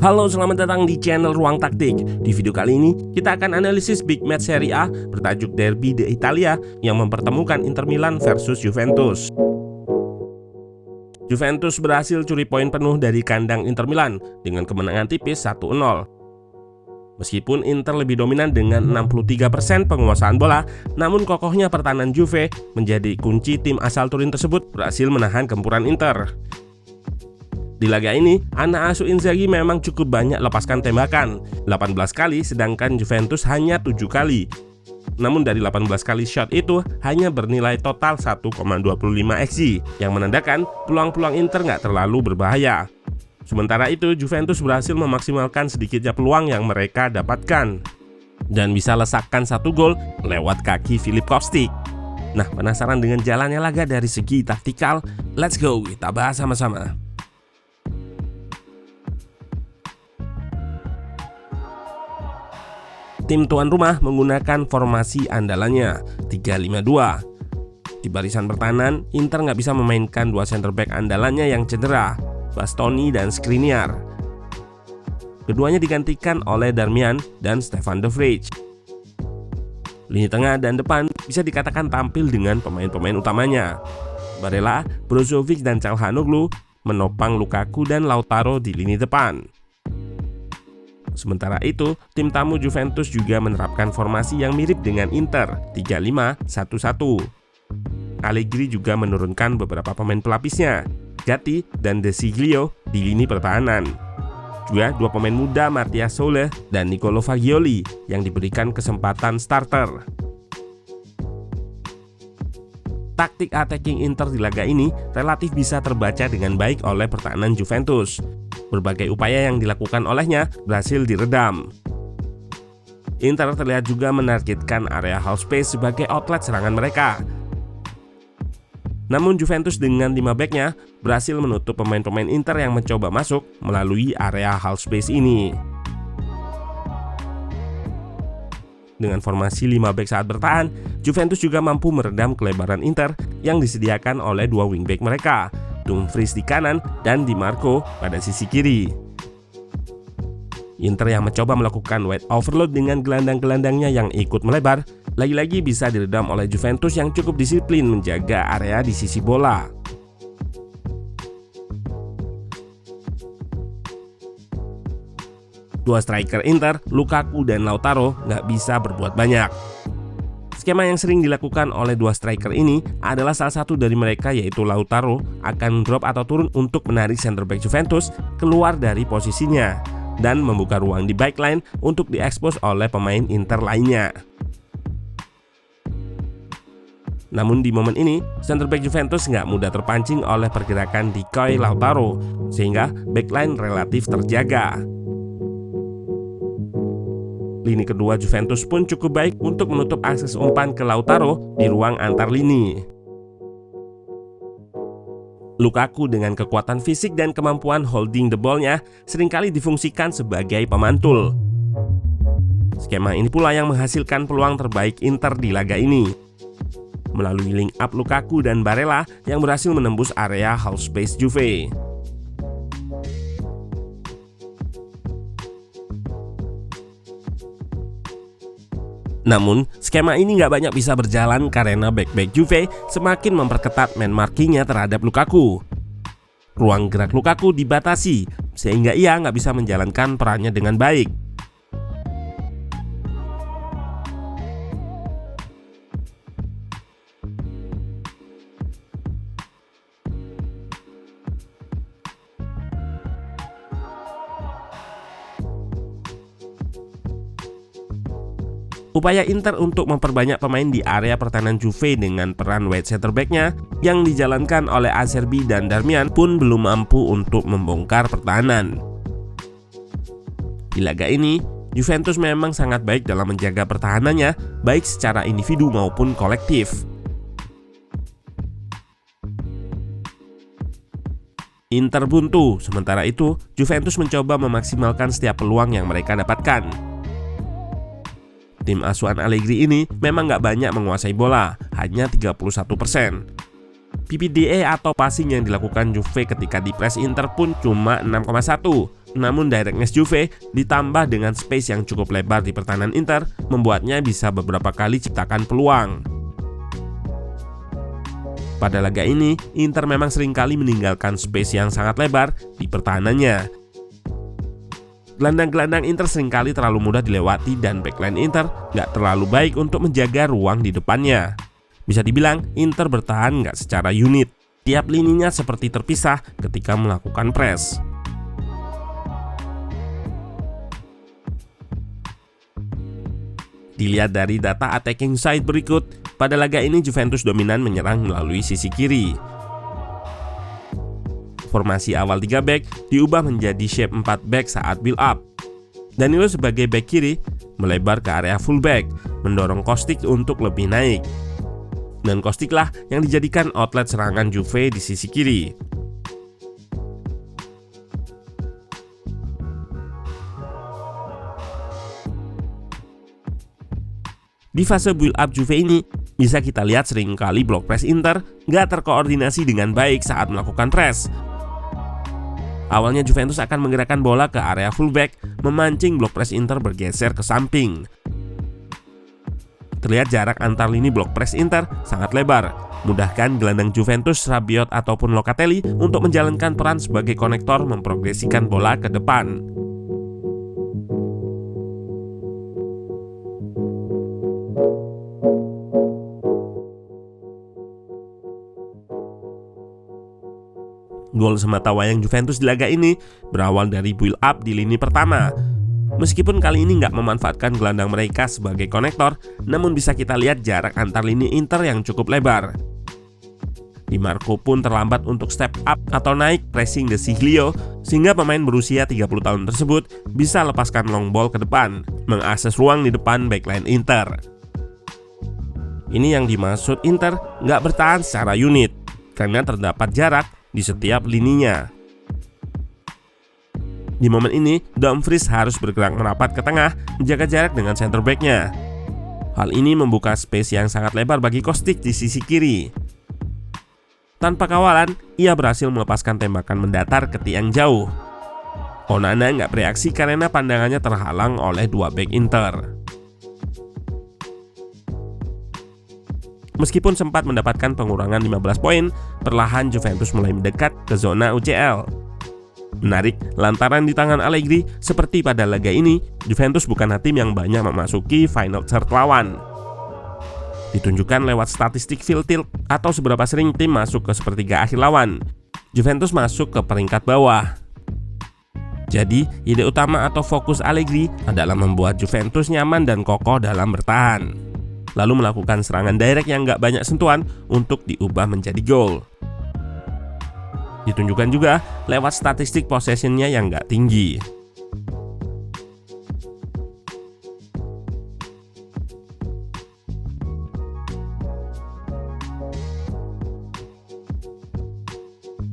Halo, selamat datang di channel Ruang Taktik. Di video kali ini, kita akan analisis big match Serie A bertajuk Derby d'Italia yang mempertemukan Inter Milan versus Juventus. Juventus berhasil curi poin penuh dari kandang Inter Milan dengan kemenangan tipis 1-0. Meskipun Inter lebih dominan dengan 63% penguasaan bola, namun kokohnya pertahanan Juve menjadi kunci tim asal Turin tersebut berhasil menahan gempuran Inter. Di laga ini, anak asuh Inzaghi memang cukup banyak lepaskan tembakan, 18 kali sedangkan Juventus hanya 7 kali. Namun dari 18 kali shot itu hanya bernilai total 1,25 XG, yang menandakan peluang-peluang Inter nggak terlalu berbahaya. Sementara itu, Juventus berhasil memaksimalkan sedikitnya peluang yang mereka dapatkan dan bisa lesakkan 1 gol lewat kaki Filip Kostic. Nah, penasaran dengan jalannya laga dari segi taktikal? Let's go, kita bahas sama-sama. Tim tuan rumah menggunakan formasi andalannya 3-5-2. Di barisan pertahanan, Inter nggak bisa memainkan dua center back andalannya yang cedera, Bastoni dan Skriniar. Keduanya digantikan oleh Darmian dan Stefan de Vrij. Lini tengah dan depan bisa dikatakan tampil dengan pemain-pemain utamanya. Barella, Brozovic dan Calhanoglu menopang Lukaku dan Lautaro di lini depan. Sementara itu, tim tamu Juventus juga menerapkan formasi yang mirip dengan Inter, 3-5-1-1. Allegri juga menurunkan beberapa pemain pelapisnya, Gatti dan De Sciglio di lini pertahanan. Juga dua pemain muda Mattia Soler dan Nicolo Fagioli yang diberikan kesempatan starter. Taktik attacking Inter di laga ini relatif bisa terbaca dengan baik oleh pertahanan Juventus. Berbagai upaya yang dilakukan olehnya berhasil diredam. Inter terlihat juga menargetkan area half space sebagai outlet serangan mereka. Namun Juventus dengan 5 backnya berhasil menutup pemain-pemain Inter yang mencoba masuk melalui area half space ini. Dengan formasi 5 back saat bertahan, Juventus juga mampu meredam kelebaran Inter yang disediakan oleh dua wingback mereka, Dumfries di kanan dan Di Marco pada sisi kiri. Inter yang mencoba melakukan wide overload dengan gelandang-gelandangnya yang ikut melebar, lagi-lagi bisa diredam oleh Juventus yang cukup disiplin menjaga area di sisi bola. Dua striker Inter, Lukaku dan Lautaro, nggak bisa berbuat banyak. Skema yang sering dilakukan oleh dua striker ini adalah salah satu dari mereka, yaitu Lautaro, akan drop atau turun untuk menarik center back Juventus keluar dari posisinya dan membuka ruang di backline untuk diekspos oleh pemain Inter lainnya. Namun di momen ini, center back Juventus nggak mudah terpancing oleh pergerakan decoy Lautaro, sehingga backline relatif terjaga. Lini kedua Juventus pun cukup baik untuk menutup akses umpan ke Lautaro di ruang antar lini. Lukaku dengan kekuatan fisik dan kemampuan holding the ball-nya seringkali difungsikan sebagai pemantul. Skema ini pula yang menghasilkan peluang terbaik Inter di laga ini. Melalui link up Lukaku dan Barella yang berhasil menembus area half space Juve. Namun, skema ini nggak banyak bisa berjalan karena back-back Juve semakin memperketat man markingnya terhadap Lukaku. Ruang gerak Lukaku dibatasi, sehingga ia nggak bisa menjalankan perannya dengan baik. Upaya Inter untuk memperbanyak pemain di area pertahanan Juve dengan peran wide center back-nya yang dijalankan oleh Acerbi dan Darmian pun belum mampu untuk membongkar pertahanan. Di laga ini, Juventus memang sangat baik dalam menjaga pertahanannya, baik secara individu maupun kolektif. Inter buntu, sementara itu Juventus mencoba memaksimalkan setiap peluang yang mereka dapatkan. Tim asuhan Allegri ini memang nggak banyak menguasai bola, hanya 31%. PPDA atau passing yang dilakukan Juve ketika di press Inter pun cuma 6,1, Namun directness Juve ditambah dengan space yang cukup lebar di pertahanan Inter membuatnya bisa beberapa kali ciptakan peluang. Pada laga ini, Inter memang seringkali meninggalkan space yang sangat lebar di pertahanannya. Gelandang-gelandang Inter seringkali terlalu mudah dilewati dan backline Inter nggak terlalu baik untuk menjaga ruang di depannya. Bisa dibilang Inter bertahan nggak secara unit. Tiap lininya seperti terpisah ketika melakukan press. Dilihat dari data attacking side berikut, pada laga ini Juventus dominan menyerang melalui sisi kiri. Formasi awal 3 back diubah menjadi shape 4 back saat build up. Danilo sebagai back kiri melebar ke area fullback, mendorong Kostic untuk lebih naik. Dan Kostic lah yang dijadikan outlet serangan Juve di sisi kiri. Di fase build up Juve ini, bisa kita lihat seringkali block press Inter nggak terkoordinasi dengan baik saat melakukan press. Awalnya Juventus akan menggerakkan bola ke area fullback, memancing block press Inter bergeser ke samping. Terlihat jarak antar lini block press Inter sangat lebar, mudahkan gelandang Juventus Rabiot ataupun Locatelli untuk menjalankan peran sebagai konektor memprogresikan bola ke depan. Gol sematawayang Juventus di laga ini berawal dari build up di lini pertama. Meskipun kali ini nggak memanfaatkan gelandang mereka sebagai konektor, namun bisa kita lihat jarak antar lini Inter yang cukup lebar. Di Marco pun terlambat untuk step up atau naik pressing De Sciglio, sehingga pemain berusia 30 tahun tersebut bisa lepaskan long ball ke depan, mengakses ruang di depan backline Inter. Ini yang dimaksud Inter nggak bertahan secara unit, karena terdapat jarak di setiap lininya. Di momen ini, Dumfries harus bergerak merapat ke tengah, menjaga jarak dengan center back-nya. Hal ini membuka space yang sangat lebar bagi Kostic di sisi kiri. Tanpa kawalan, ia berhasil melepaskan tembakan mendatar ke tiang jauh. Onana nggak bereaksi karena pandangannya terhalang oleh dua back Inter. Meskipun sempat mendapatkan pengurangan 15 poin, perlahan Juventus mulai mendekat ke zona UCL. Menarik, lantaran di tangan Allegri, seperti pada laga ini, Juventus bukanlah tim yang banyak memasuki final third lawan. Ditunjukkan lewat statistik field tilt atau seberapa sering tim masuk ke sepertiga akhir lawan. Juventus masuk ke peringkat bawah. Jadi, ide utama atau fokus Allegri adalah membuat Juventus nyaman dan kokoh dalam bertahan, lalu melakukan serangan direct yang nggak banyak sentuhan untuk diubah menjadi gol. Ditunjukkan juga lewat statistik possession-nya yang nggak tinggi.